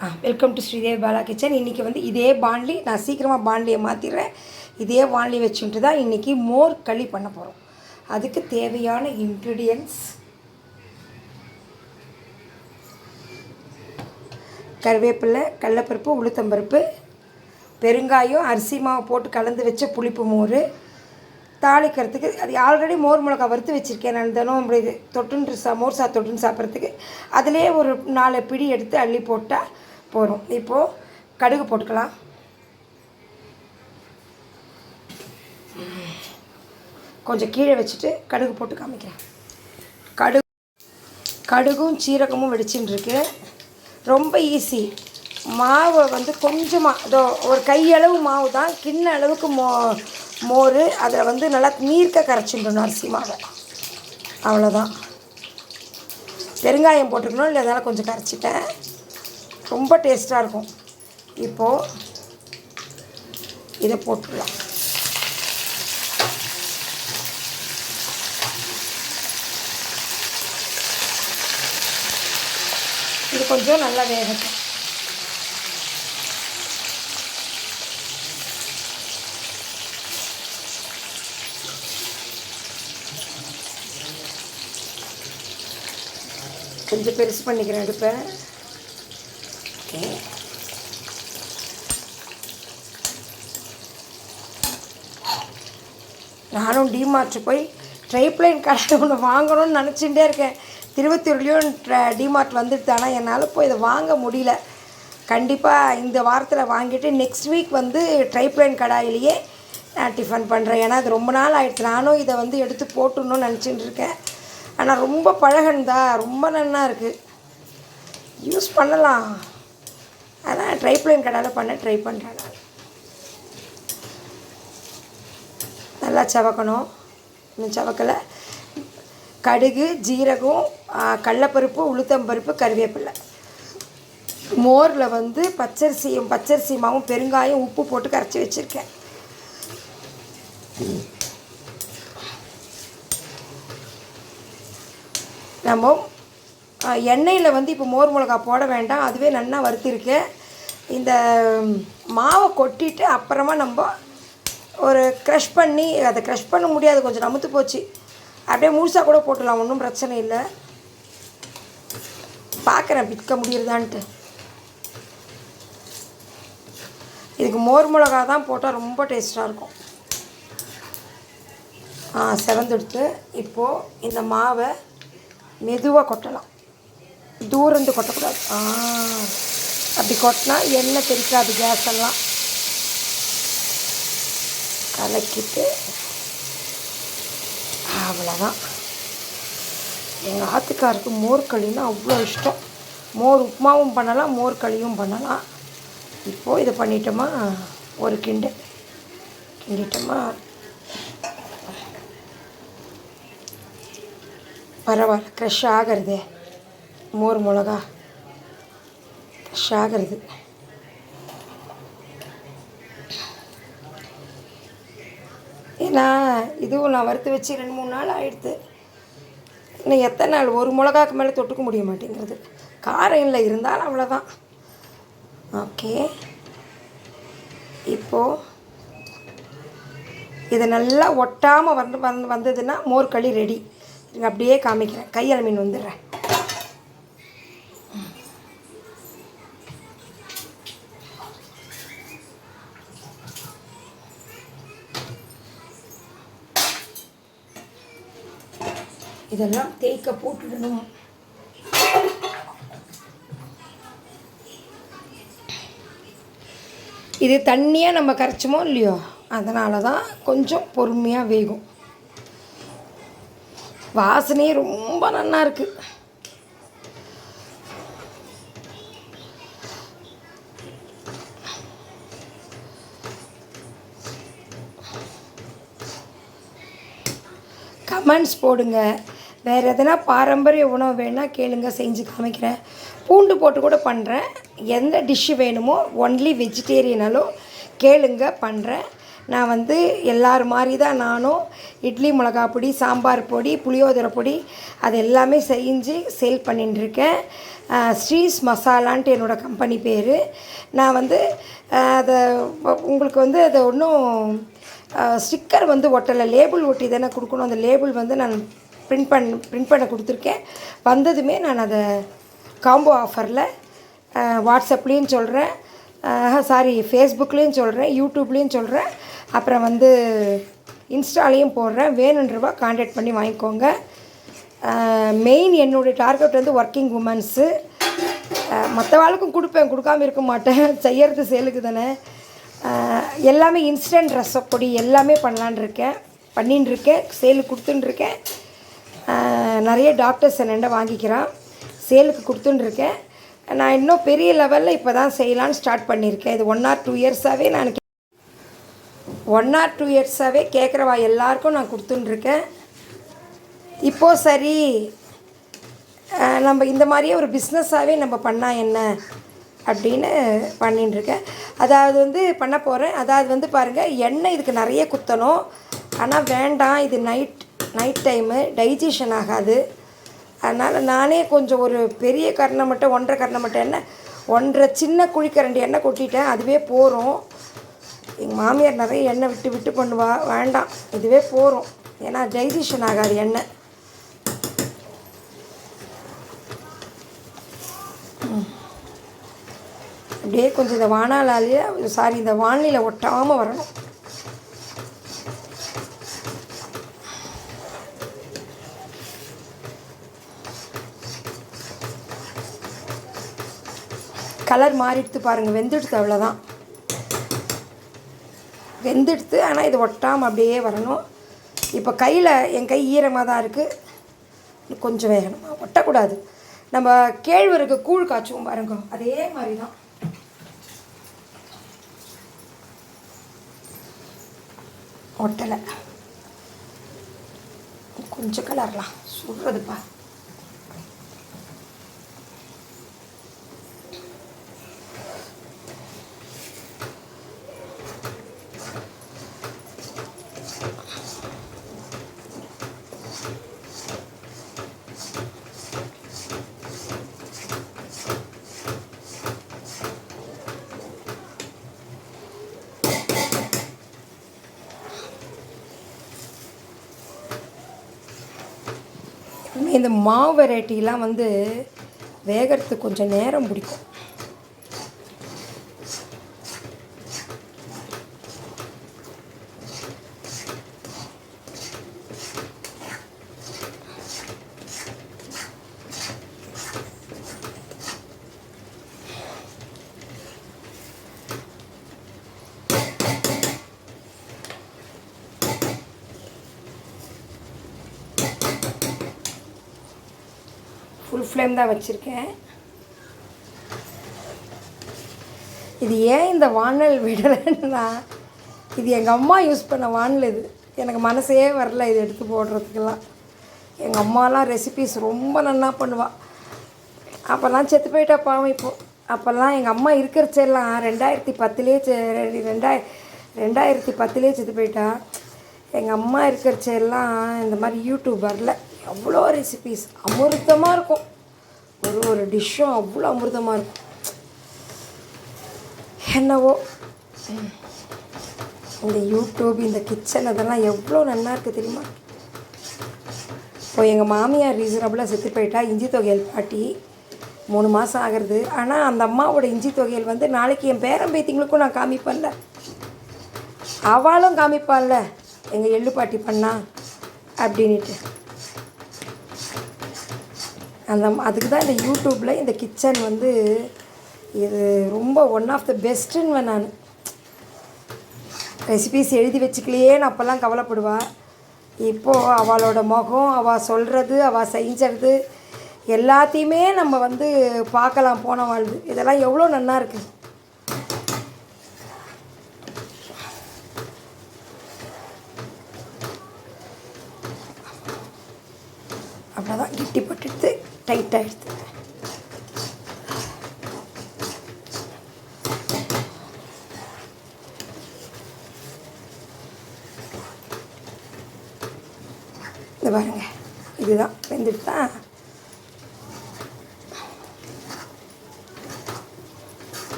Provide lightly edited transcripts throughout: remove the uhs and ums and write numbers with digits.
Welcome to Sridevi Bala kitchen. இன்றைக்கி வந்து இதே பாண்ட்லி நான் சீக்கிரமாக பாண்ட்லியை மாற்றிடுறேன். இதே பாண்ட்லி வச்சுட்டு தான் இன்றைக்கி மோர் களி பண்ண போகிறோம். அதுக்கு தேவையான இன்க்ரீடியன்ட்ஸ் கருவேப்பிலை, கடலைப்பருப்பு, உளுத்தம்பருப்பு, பெருங்காயம், அரிசி மாவு போட்டு கலந்து வச்ச புளிப்பு மோர். தாளிக்கிறதுக்கு அது ஆல்ரெடி மோர் மிளகா வறுத்து வச்சுருக்கேன். நான் தினம் இப்படி தொட்டுன்னு மோர் தொட்டுன்னு சாப்பிட்றதுக்கு அதிலே ஒரு 4 பிடி எடுத்து அள்ளி போட்டால் போகிறோம். இப்போது கடுகு போட்டுக்கலாம். கொஞ்சம் கீழே வச்சுட்டு கடுகு போட்டு காமிக்கிறேன். கடுகும் சீரகமும் வெடிச்சுன்னு இருக்கு. ரொம்ப ஈஸி. மாவை வந்து கொஞ்சமாக இதோ ஒரு கையளவு மாவு தான், கிண்ண அளவுக்கு மோர். அதில் வந்து நல்லா நீர்க்க கரைச்சிடணும் அரிசி மாவை. அவ்வளோதான். பெருங்காயம் போட்டுக்கணும், இல்லை அதனால் கொஞ்சம் கரைச்சிட்டேன். ரொம்ப டேஸ்ட்டாக இருக்கும். இப்போது இதை போட்டுடலாம். இது கொஞ்சம் நல்லா வேகட்டும். கொஞ்சம் பெருசு பண்ணிக்கிறேன் அடுப்பை. ஓகே, நானும் டிமார்ட் போய் ட்ரைப்ளைன் கடை ஒன்று வாங்கணும்னு நினச்சிட்டே இருக்கேன். திருவத்தூர்லேயும் டிமார்ட் வந்துட்டு, ஆனால் என்னால் போய் இதை வாங்க முடியல. கண்டிப்பாக இந்த வாரத்தில் வாங்கிட்டு நெக்ஸ்ட் வீக் வந்து ட்ரைப்ளைன் கடாயிலேயே நான் டிஃபன் பண்ணுறேன். ஏன்னா அது ரொம்ப நாள் ஆகிடுச்சு. நானும் இதை வந்து எடுத்து போட்டுடணும்னு நினச்சிட்டு இருக்கேன். ஆனால் ரொம்ப பழகண்டா, ரொம்ப நல்லா இருக்குது, யூஸ் பண்ணலாம். அதான் ட்ரைப்ளைன் கடாயில் பண்ண ட்ரை பண்ணுறேன். நான் நல்லா சவக்கணும். இன்னும் சவக்கலை. கடுகு, ஜீரகம், கடலைப்பருப்பு, உளுத்தம்பருப்பு, கருவேப்பிலை. மோரில் வந்து பச்சரிசி மாவும் பெருங்காயம், உப்பு போட்டு கரைச்சி வச்சுருக்கேன். நம்ம எண்ணெயில் வந்து இப்போ மோர் மிளகா போட வேண்டாம், அதுவே நல்லா வறுத்திருக்கேன். இந்த மாவை கொட்டிட்டு அப்புறமா நம்ம ஒரு க்ரஷ் பண்ணி, அதை க்ரஷ் பண்ண முடியாது, கொஞ்சம் நமுத்து போச்சு. அப்படியே முழுசாக கூட போட்டுடலாம், ஒன்றும் பிரச்சனை இல்லை. பார்க்குறேன் பிக்க முடியுறதான்ட்டு. இதுக்கு மோர் மிளகா தான் போட்டால் ரொம்ப டேஸ்ட்டாக இருக்கும். செவந்தெடுத்து இப்போது இந்த மாவை மெதுவாக கொட்டலாம். தூரந்து கொட்டக்கூடாது. அப்படி கொட்டினா எண்ணெய் தெரிக்காது, கேஸ் எல்லாம். கலக்கிட்டு அவ்வளோதான். எங்கள் ஆத்துக்காருக்கு மோர் களின்னா அவ்வளோ இஷ்டம். மோர் உப்புமாவும் பண்ணலாம், மோர் களியும் பண்ணலாம். இப்போது இதை பண்ணிட்டோமா, ஒரு கிண்டிட்டோமா பரவாயில்ல. க்ரஷ் ஆகிறது, மோர் மிளகா க்ரஷ் ஆகிறது. ஏன்னா இதுவும் நான் வறுத்து வச்சு 2-3 நாள் ஆகிடுது. இன்னும் எத்தனை நாள் ஒரு மிளகாக்கு மேலே தொட்டுக்க முடிய மாட்டேங்கிறது. காரம் இல்லை, இருந்தாலும் அவ்வளோதான். ஓகே, இப்போது இதை நல்லா ஒட்டாமல் வந்ததுன்னா மோர் களி ரெடி. இங்கே அப்படியே காமிக்கிறேன். கையால் மீன் வந்துடுறேன். இதெல்லாம் தேய்க்க போட்டுடணும். இது தண்ணியாக நம்ம கரைச்சோமோ இல்லையோ, அதனால தான் கொஞ்சம் பொறுமையாக வேகும். வாசனையே ரொம்ப நல்லா இருக்குது. கமெண்ட்ஸ் போடுங்க. வேறு எதனா பாரம்பரிய உணவு வேணால் கேளுங்க, செஞ்சு காமிக்கிறேன். பூண்டு போட்டு கூட பண்ணுறேன். எந்த டிஷ்ஷு வேணுமோ, ஒன்லி வெஜிடேரியனாலும் கேளுங்க, பண்ணுறேன். நான் வந்து எல்லோரும் மாதிரி தான் நானும் இட்லி மிளகா பொடி, சாம்பார் பொடி, புளியோதரை பொடி அது எல்லாமே செஞ்சு சேல் பண்ணிட்டுருக்கேன். ஸ்ரீஸ் மசாலான்ட்டு என்னோடய கம்பெனி பேர். நான் வந்து அதை உங்களுக்கு வந்து அதை ஒன்றும் ஸ்டிக்கர் வந்து ஒட்டலை, லேபிள் ஒட்டி தானே கொடுக்கணும். அந்த லேபிள் வந்து நான் பிரிண்ட் பண்ண கொடுத்துருக்கேன். வந்ததுமே நான் அதை காம்போ ஆஃபரில் வாட்ஸ்அப்லேயும் சொல்கிறேன், ஃபேஸ்புக்லேயும் சொல்கிறேன், யூடியூப்லேயும் சொல்கிறேன், அப்புறம் வந்து இன்ஸ்டாலேயும் போடுறேன். வேணுன்றவா கான்டாக்ட் பண்ணி வாங்கிக்கோங்க. மெயின் என்னுடைய டார்கெட் வந்து ஒர்க்கிங் உமன்ஸு. மற்றவாளுக்கும் கொடுப்பேன், கொடுக்காமல் இருக்க மாட்டேன், செய்யறது சேலுக்கு தானே. எல்லாமே இன்ஸ்டன்ட் ரசப்பொடி எல்லாமே பண்ணின்னு இருக்கேன், சேலுக்கு கொடுத்துட்டுருக்கேன். நிறைய டாக்டர்ஸ் என்னென்ன வாங்கிக்கிறான், சேலுக்கு கொடுத்துட்டுருக்கேன். நான் இன்னும் பெரிய லெவலில் இப்போ தான் செய்யலான்னு ஸ்டார்ட் பண்ணியிருக்கேன். இது 1 or 2 இயர்ஸாகவே நான் 1 or 2 இயர்ஸாகவே கேட்குறவா எல்லாருக்கும் நான் கொடுத்துட்டுருக்கேன். இப்போது சரி நம்ம இந்த மாதிரியே ஒரு பிஸ்னஸாகவே நம்ம பண்ணால் என்ன அப்படின்னு பண்ணிட்டுருக்கேன். அதாவது வந்து பண்ண போகிறேன். அதாவது வந்து பாருங்கள், எண்ணெய் இதுக்கு நிறைய குத்தணும். ஆனால் வேண்டாம், இது நைட் டைமு டைஜஷன் ஆகாது. அதனால் நானே கொஞ்சம் ஒரு பெரிய கரணை மட்டும் 1.5 கரணை மட்டும் எண்ணெய், 1.5 சின்ன குழிக்கரண்டி எண்ணெய் கொட்டிட்டேன், அதுவே போகிறோம். எங்கள் மாமியார் நிறைய எண்ணெய் விட்டு பண்ணுவா, வேண்டாம் இதுவே போகிறோம், ஏன்னா டைஜஷன் ஆகாது எண்ணெய். அப்படியே கொஞ்சம் இந்த இந்த வானிலையில் ஒட்டாமல் வரணும். கலர் மாறிடுத்து பாருங்கள், வெந்துடுத்து, அவ்வளோதான் வெந்துடுத்து. ஆனால் இது ஒட்டாமல் அப்படியே வரணும். இப்போ என் கை ஈரமாக தான் இருக்குது, கொஞ்சம் வேகணுமா, ஒட்டக்கூடாது. நம்ம கேழ்வரகு கூழ் காய்ச்சுவோம் பாருங்க, அதே மாதிரி தான். ஒட்டலை, கொஞ்சம் கலர்லாம் சுடுறதுப்பா. இந்த மாவு வெரைட்டிலாம் வந்து வேகிறதுக்கு கொஞ்சம் நேரம் பிடிக்கும். ஃபுல் ஃப்ளேம் தான் வச்சுருக்கேன். இது ஏன் இந்த வானல் விடலைன்னா, இது எங்கள் அம்மா யூஸ் பண்ண வானல். இது எனக்கு மனசே வரல இது எடுத்து போடுறதுக்கெல்லாம். எங்கள் அம்மாலாம் ரெசிபீஸ் ரொம்ப நல்லா பண்ணுவாள். அப்போல்லாம் செத்து போயிட்டா பாவம். இப்போது அப்போல்லாம் எங்கள் அம்மா இருக்கிறச்செல்லாம் 2010 செத்து போயிட்டா. எங்கள் அம்மா இருக்கிறச்செல்லாம் இந்த மாதிரி யூடியூப் வரல. அவ்வளோ ரெசிபீஸ் அமிர்தமாக இருக்கும், ஒரு டிஷ்ஷும் அவ்வளோ அமிர்தமாக இருக்கும். என்னவோ இந்த யூடியூப், இந்த கிச்சன் அதெல்லாம் எவ்வளோ நல்லா இருக்குது தெரியுமா. இப்போ எங்கள் மாமியார் ரீசனபிளாக செத்து போயிட்டா. இஞ்சி தொகையல் பாட்டி 3 மாதம் ஆகிறது. ஆனால் அந்த அம்மாவோட இஞ்சி தொகையல் வந்து நாளைக்கு என் பேரம்பேத்திங்களுக்கும் நான் காமிப்பேன்ல, அவளும் காமிப்பான்ல எங்கள் எள்ளு பாட்டி பண்ணா அப்படின்ட்டு. அதுக்கு தான் இந்த யூடியூப்பில் இந்த கிச்சன் வந்து இது ரொம்ப ஒன் ஆஃப் த பெஸ்ட்டுன்னு நான் ரெசிபீஸ் எழுதி வச்சுக்கலையே நான் அப்போல்லாம் கவலைப்படுவா. இப்போது அவளோட முகம், அவள் சொல்கிறது, அவள் செஞ்சது எல்லாத்தையுமே நம்ம வந்து பார்க்கலாம் போன வாழ்வு. இதெல்லாம் எவ்வளோ நல்லா இருக்குது. அவ்வளோதான், கிட்டி போட்டுட்டு டைட்டாக எடுத்து இந்த பாருங்க, இதுதான் வெந்துட்டு தான்.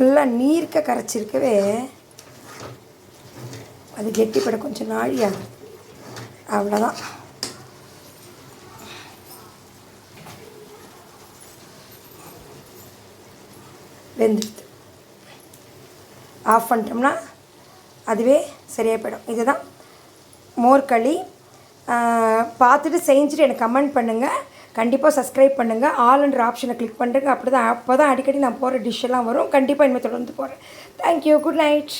நல்லா நீர்க்க கரைச்சிருக்கவே அது கெட்டிப்பட கொஞ்சம் நாழியாகும். அவ்வளோதான். வெந்துடுது. ஆஃப் பண்ணிட்டோம்னா அதுவே சரியாக போயிடும். இதுதான் மோர்களி. பார்த்துட்டு செஞ்சுட்டு எனக்கு கமெண்ட் பண்ணுங்கள். கண்டிப்பாக சப்ஸ்கிரைப் பண்ணுங்கள். ஆல்ன்ற ஆப்ஷனை கிளிக் பண்ணுறேங்க. அப்போ தான் அடிக்கடி நான் போகிற டிஷ்ஷெல்லாம் வரும். கண்டிப்பாக இனிமேல் தொடர்ந்து போகிறேன். தேங்க்யூ. Good night.